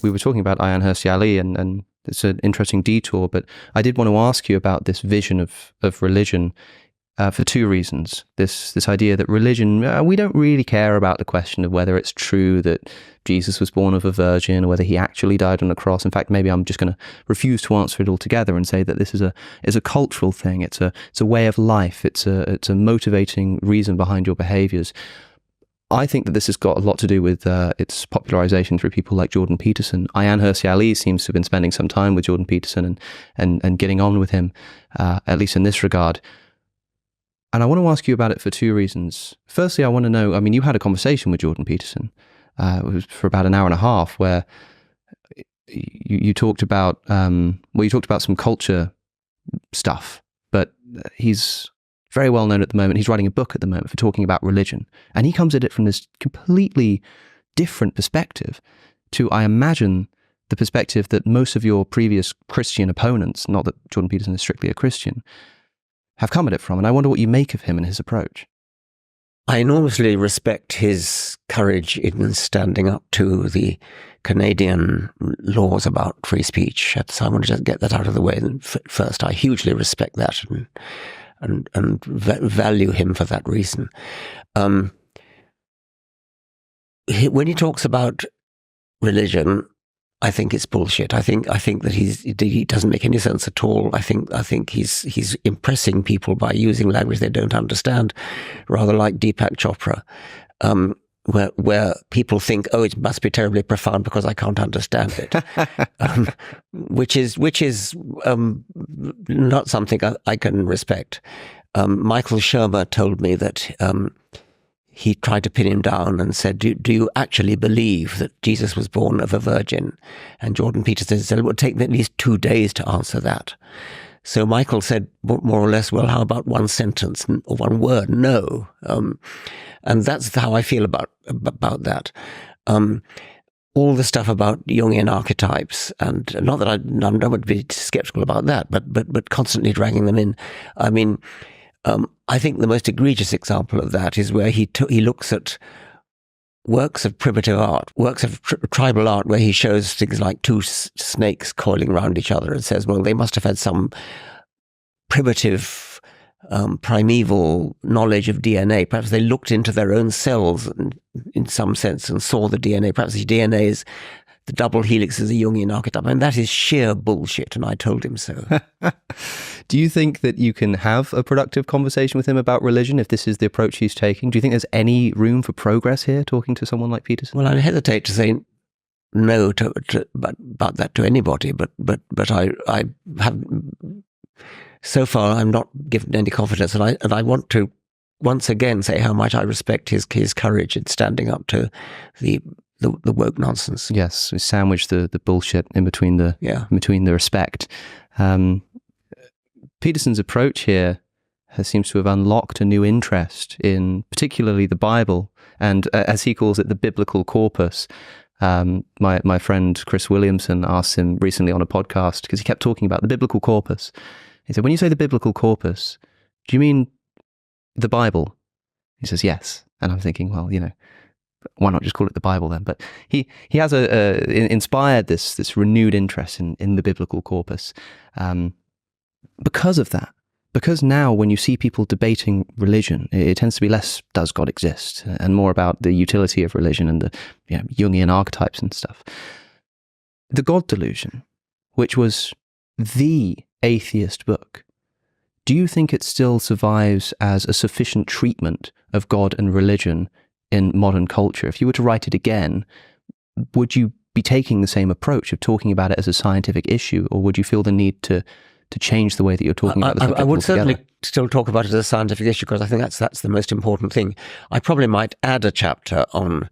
we were talking about Ayaan Hirsi Ali, and it's an interesting detour, but I did want to ask you about this vision of religion for two reasons. This idea that religion, we don't really care about the question of whether it's true that Jesus was born of a virgin or whether he actually died on the cross. In fact, maybe I'm just going to refuse to answer it altogether and say that this is a cultural thing. It's a way of life. It's a motivating reason behind your behaviors. I think that this has got a lot to do with its popularization through people like Jordan Peterson. Ayaan Hirsi Ali seems to have been spending some time with Jordan Peterson and getting on with him, at least in this regard. And I want to ask you about it for two reasons. Firstly, I want to know, I mean, you had a conversation with Jordan Peterson. It was for about an hour and a half where you talked about, you talked about some culture stuff, but he's very well known at the moment. He's writing a book at the moment for talking about religion. And he comes at it from this completely different perspective to, I imagine, the perspective that most of your previous Christian opponents, not that Jordan Peterson is strictly a Christian, have come at it from. And I wonder what you make of him and his approach. I enormously respect his courage in standing up to the Canadian laws about free speech. So I want to just get that out of the way first. I hugely respect that and value him for that reason. When he talks about religion, I think it's bullshit. I think that he doesn't make any sense at all. I think he's impressing people by using language they don't understand, rather like Deepak Chopra, where people think, oh, it must be terribly profound because I can't understand it, which is not something I can respect. Michael Shermer told me that he tried to pin him down and said, do you actually believe that Jesus was born of a virgin? And Jordan Peterson said, it would take me at least 2 days to answer that. So Michael said more or less, well, how about one sentence or one word? No. And that's how I feel about that. All the stuff about Jungian archetypes, and not that I would be skeptical about that, but constantly dragging them in. I mean, I think the most egregious example of that is where he looks at works of primitive art, works of tribal art, where he shows things like two snakes coiling around each other and says, well, they must have had some primitive, primeval knowledge of DNA. Perhaps they looked into their own cells in some sense and saw the DNA. Perhaps the DNA is the double helix is a Jungian archetype. I mean, that is sheer bullshit, and I told him so. Do you think that you can have a productive conversation with him about religion if this is the approach he's taking? Do you think there's any room for progress here, talking to someone like Peterson? Well, I hesitate to say no about that to anybody, but I have so far I'm not given any confidence, and I want to once again say how much I respect his courage in standing up to the woke nonsense. Yes, we sandwich the bullshit in between the respect. Peterson's approach here seems to have unlocked a new interest in particularly the Bible and, as he calls it, the biblical corpus. My friend Chris Williamson asked him recently on a podcast, because he kept talking about the biblical corpus. He said, when you say the biblical corpus, do you mean the Bible? He says, yes. And I'm thinking, well, why not just call it the Bible then? But he has inspired this renewed interest in the biblical corpus because of that. Because now when you see people debating religion, it tends to be less does God exist and more about the utility of religion and the Jungian archetypes and stuff. The God Delusion, which was the atheist book, do you think it still survives as a sufficient treatment of God and religion in modern culture? If you were to write it again, would you be taking the same approach of talking about it as a scientific issue, or would you feel the need to change the way that you're talking about the subject I would altogether? certainly still talk about it as a scientific issue, because I think that's the most important thing. I probably might add a chapter on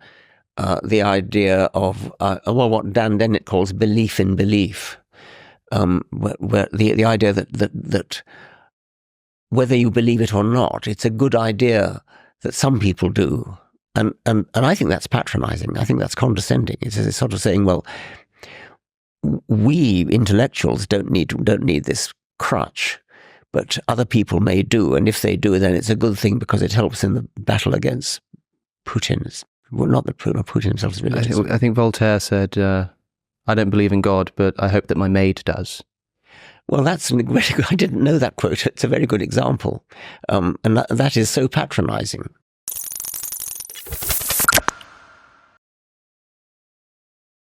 the idea of what Dan Dennett calls belief in belief, where the idea that whether you believe it or not, it's a good idea that some people do. And I think that's patronizing. I think that's condescending. It's sort of saying, well, we intellectuals don't need this crutch, but other people may do. And if they do, then it's a good thing because it helps in the battle against Putin. Well, not that Putin himself is religious. I think Voltaire said, I don't believe in God, but I hope that my maid does. Well, that's I didn't know that quote. It's a very good example. And that is so patronizing.